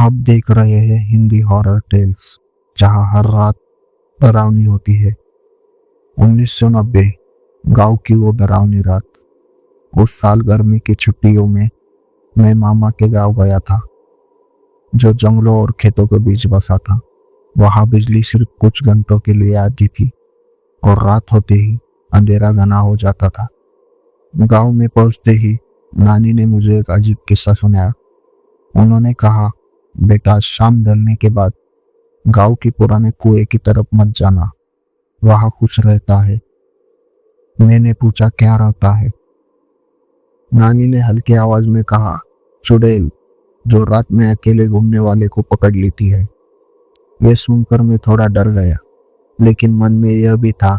आप देख रहे हैं हिंदी हॉरर टेल्स, जहां हर रात डरावनी होती है। 1990 गांव की वो डरावनी रात। उस साल गर्मी की छुट्टियों में मैं मामा के गांव गया था, जो जंगलों और खेतों के बीच बसा था। वहां बिजली सिर्फ कुछ घंटों के लिए आती थी और रात होते ही अंधेरा घना हो जाता था। गांव में पहुंचते ही नानी ने मुझे एक अजीब किस्सा सुनाया। उन्होंने कहा, बेटा, शाम ढलने के बाद गांव के पुराने कुएं की तरफ मत जाना, वहां कुछ रहता है। मैंने पूछा, क्या रहता है? नानी ने हल्की आवाज में कहा, चुड़ैल, जो रात में अकेले घूमने वाले को पकड़ लेती है। यह सुनकर मैं थोड़ा डर गया, लेकिन मन में यह भी था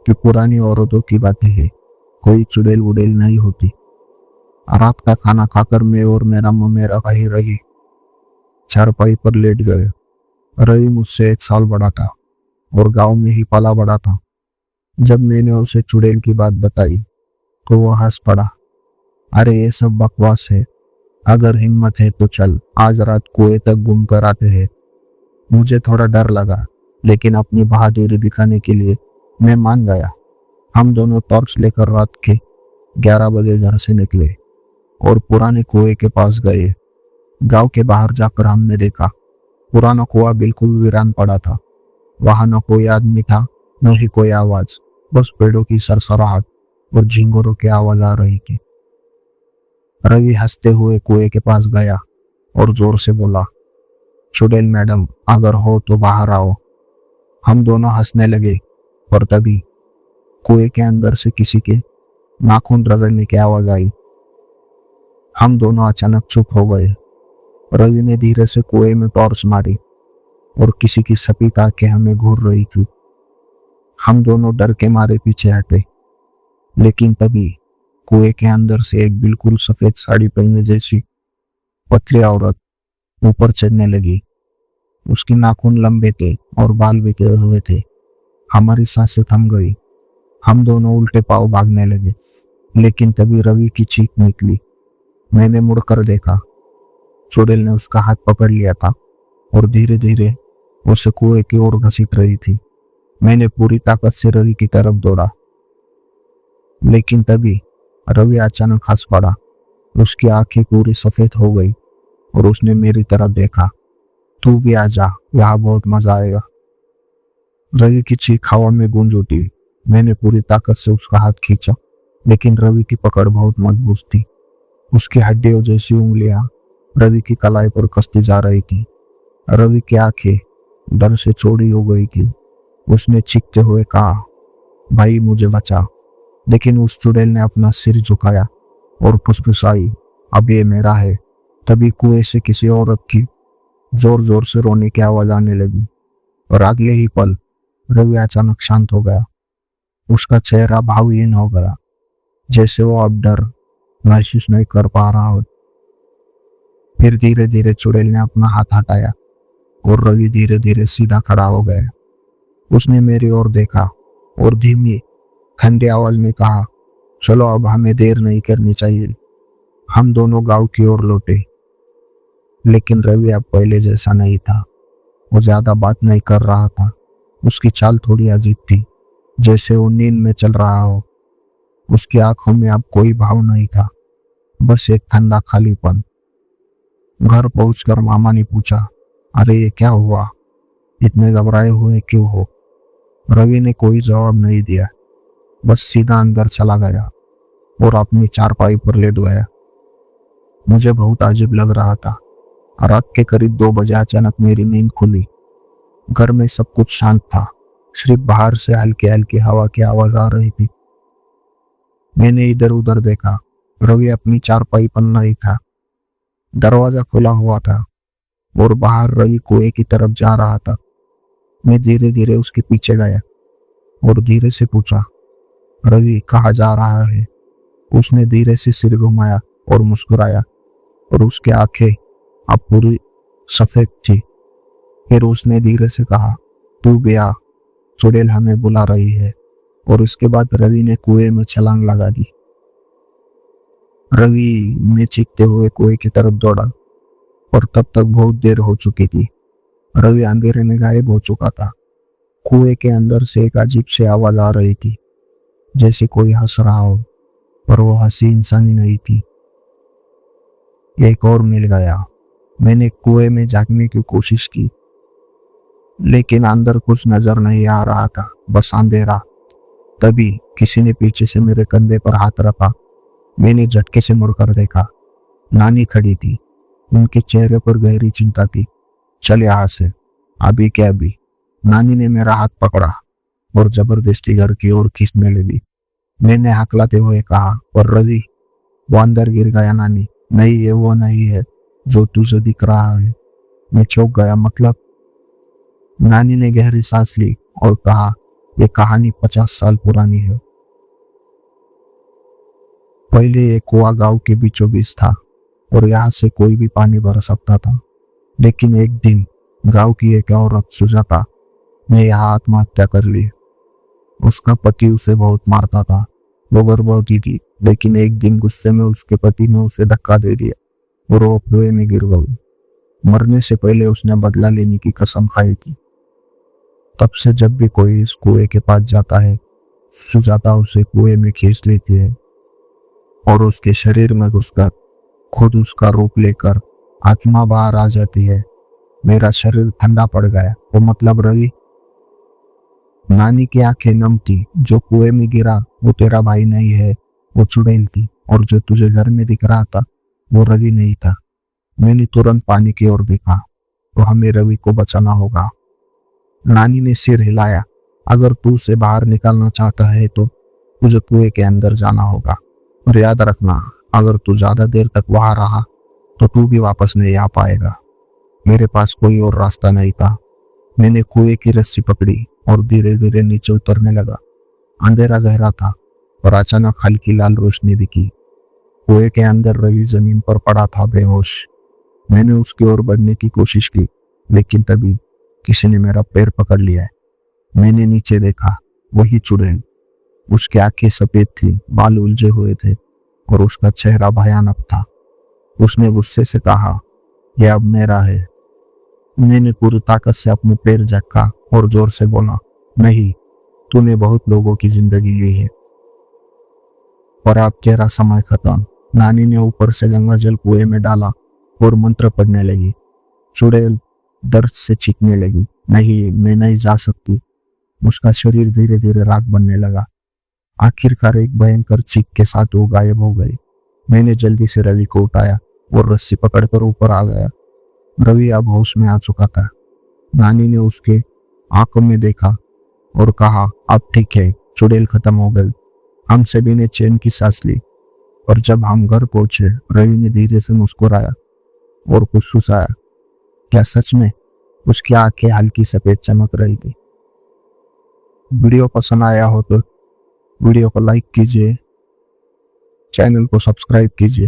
कि पुरानी औरतों की बातें हैं, कोई चुड़ैल उड़ेल नहीं होती। रात का खाना खाकर मैं और मेरा ममेरा वहीं रही चारपाई पर लेट गए। रवि मुझसे 1 साल बड़ा था और गांव में ही पला बड़ा था। जब मैंने उसे चुड़ैल की बात बताई तो वो हंस पड़ा। अरे, ये सब बकवास है। अगर हिम्मत है तो चल, आज रात कुएं तक घूम कर आते हैं। मुझे थोड़ा डर लगा, लेकिन अपनी बहादुरी दिखाने के लिए मैं मान गया। हम दोनों टॉर्च लेकर रात के 11 बजे घर से निकले और पुराने कुएं के पास गए। गांव के बाहर जाकर हमने देखा, पुराना कुआं बिल्कुल वीरान पड़ा था। वहां न कोई आदमी था, न ही कोई आवाज, बस पेड़ों की सरसराहट और झिंगुरों की आवाज आ रही थी। रवि हंसते हुए कुएं के पास गया और जोर से बोला, चुड़ैल मैडम, अगर हो तो बाहर आओ। हम दोनों हंसने लगे, और तभी कुएं के अंदर से किसी के नाखून रगड़ने की आवाज आई। हम दोनों अचानक चुप हो गए। रवि ने धीरे से कुएं में टॉर्च मारी और किसी की सफेद आंखें हमें घूर रही थी। हम दोनों डर के मारे पीछे हटे, लेकिन तभी कुएं के अंदर से एक बिल्कुल सफेद साड़ी पहने जैसी पतली औरत ऊपर चढ़ने लगी। उसके नाखून लंबे थे और बाल बिखरे हुए थे। हमारी सांसें थम गई। हम दोनों उल्टे पांव भागने लगे, लेकिन तभी रवि की चीख निकली। मैंने मुड़कर देखा, चुड़ैल ने उसका हाथ पकड़ लिया था और धीरे धीरे उसे कुएं की ओर घसीट रही थी। मैंने पूरी ताकत से रवि की तरफ दौड़ा, लेकिन तभी रवि अचानक हंस पड़ा। उसकी आंखें पूरी सफेद हो गई और उसने मेरी तरफ देखा। तू भी आ जा, यहाँ बहुत मजा आएगा। रवि की चीख हवा में गूंज उठी। मैंने पूरी ताकत से उसका हाथ खींचा, लेकिन रवि की पकड़ बहुत मजबूत थी। उसकी हड्डियों जैसी उंगलियां रवि की कलाई पर कसती जा रही थी। रवि की आंखें डर से चौड़ी हो गई थी। उसने चीखते हुए कहा, भाई मुझे बचा। लेकिन उस चुड़ैल ने अपना सिर झुकाया और फुसफुसाई, अब ये मेरा है। तभी कुएं से किसी औरत की जोर जोर से रोने की आवाज आने लगी और अगले ही पल रवि अचानक शांत हो गया। उसका चेहरा भावहीन हो गया, जैसे वो अब डर महसूस नहीं कर पा रहा हो। फिर धीरे धीरे चुड़ैल ने अपना हाथ हटाया और रवि धीरे धीरे सीधा खड़ा हो गया। उसने मेरी ओर देखा और धीमी ठंडी आवाज में कहा, चलो अब हमें देर नहीं करनी चाहिए। हम दोनों गांव की ओर लौटे, लेकिन रवि अब पहले जैसा नहीं था। वो ज्यादा बात नहीं कर रहा था। उसकी चाल थोड़ी अजीब थी, जैसे वो नींद में चल रहा हो। उसकी आंखों में अब कोई भाव नहीं था, बस एक ठंडा खालीपन। घर पहुंचकर मामा ने पूछा, अरे ये क्या हुआ? इतने घबराए हुए क्यों हो? रवि ने कोई जवाब नहीं दिया, बस सीधा अंदर चला गया और अपनी चारपाई पर लेट गया। मुझे बहुत अजीब लग रहा था। रात के करीब 2 बजे अचानक मेरी नींद खुली। घर में सब कुछ शांत था, सिर्फ बाहर से हल्की हल्की हवा की आवाज आ रही थी। मैंने इधर उधर देखा, रवि अपनी चारपाई पर नहीं था। दरवाजा खुला हुआ था और बाहर रवि कुएं की तरफ जा रहा था। मैं धीरे धीरे उसके पीछे गया और धीरे से पूछा, रवि कहाँ जा रहा है? उसने धीरे से सिर घुमाया और मुस्कुराया, और उसकी आंखें अब पूरी सफेद थी। फिर उसने धीरे से कहा, तू भी आ, चुड़ैल हमें बुला रही है। और उसके बाद रवि ने कुएं में छलांग लगा दी। रवि, मैं चीखते हुए कुएं की तरफ दौड़ा। और तब तक बहुत देर हो चुकी थी। रवि अंधेरे में गायब हो चुका था। कुएं के अंदर से एक अजीब सी आवाज आ रही थी, जैसे कोई हंस रहा हो, पर वो हंसी इंसानी नहीं थी। एक और मिल गया। मैंने कुएं में झांकने की कोशिश की, लेकिन अंदर कुछ नजर नहीं आ रहा था, बस अंधेरा। तभी किसी ने पीछे से मेरे कंधे पर हाथ रखा। मैंने झटके से मुड़कर देखा। नानी खड़ी थी। उनके चेहरे पर गहरी चिंता थी। चल यहाँ से, अभी क्या अभी। नानी ने मेरा हाथ पकड़ा और जबरदस्ती घर की ओर खींचने लगी। मैंने हकलाते हुए कहा, और रवि? वो अंदर गिर गया। नानी, नहीं, ये वो नहीं है जो तुझे दिख रहा है। मैं चौंक गया। मतलब? नानी ने गहरी सांस ली और कहा, ये कहानी 50 साल पुरानी है। पहले एक कुआं गांव के बीचों बीच था और यहाँ से कोई भी पानी भर सकता था। लेकिन एक दिन गांव की एक औरत सुजाता ने यहाँ आत्महत्या कर ली। उसका पति उसे बहुत मारता था। वो गर्भवती थी, लेकिन एक दिन गुस्से में उसके पति ने उसे धक्का दे दिया और वो कुएं में गिर गई। मरने से पहले उसने बदला लेने की कसम खाई थी। तब से जब भी कोई इस कुएं के पास जाता है, सुजाता उसे कुएं में खींच लेती है और उसके शरीर में घुसकर खुद उसका रूप लेकर आत्मा बाहर आ जाती है। मेरा शरीर ठंडा पड़ गया। वो मतलब रवि? नानी की आंखें नम थी। जो कुएं में गिरा वो तेरा भाई नहीं है, वो चुड़ैल थी। और जो तुझे घर में दिख रहा था वो रवि नहीं था। मैंने तुरंत पानी की ओर देखा। तो हमें रवि को बचाना होगा। नानी ने सिर हिलाया। अगर तू उसे बाहर निकालना चाहता है तो तुझे कुएं के अंदर जाना होगा। और याद रखना, अगर तू ज्यादा देर तक वहां रहा तो तू भी वापस नहीं आ पाएगा। मेरे पास कोई और रास्ता नहीं था। मैंने कुएं की रस्सी पकड़ी और धीरे धीरे नीचे उतरने लगा। अंधेरा गहरा था और अचानक हल्की लाल रोशनी दिखी। कुएं के अंदर रवि जमीन पर पड़ा था, बेहोश। मैंने उसकी ओर बढ़ने की कोशिश की, लेकिन तभी किसी ने मेरा पैर पकड़ लिया। मैंने नीचे देखा। वही चुड़ैल। उसकी आंखें सफेद थी, बाल उलझे हुए थे और उसका चेहरा भयानक था। उसने गुस्से से कहा, यह अब मेरा है। मैंने पूरी ताकत से अपने पैर झटका और जोर से बोला, नहीं, तूने बहुत लोगों की जिंदगी ली है और अब तेरा समय खत्म। नानी ने ऊपर से गंगा जल कुएं में डाला और मंत्र पढ़ने लगी। चुड़ैल दर्द से चीखने लगी, नहीं, मैं नहीं जा सकती। उसका शरीर धीरे धीरे राख बनने लगा। आखिरकार एक भयंकर चीख के साथ वो गायब हो गई। मैंने जल्दी से रवि को उठाया और रस्सी पकड़कर ऊपर आ गया। रवि अब होश में आ चुका था। नानी ने उसके आंखों में देखा और कहा, अब ठीक है, चुड़ैल खत्म हो गई। हम सभी ने चैन की सांस ली। और जब हम घर पहुंचे, रवि ने धीरे से मुस्कुराया और फुसफुसाया, क्या सच में? उसकी आंखें हल्की सफेद चमक रही थी। वीडियो पसंद आया हो तो वीडियो को लाइक कीजिए, चैनल को सब्सक्राइब कीजिए।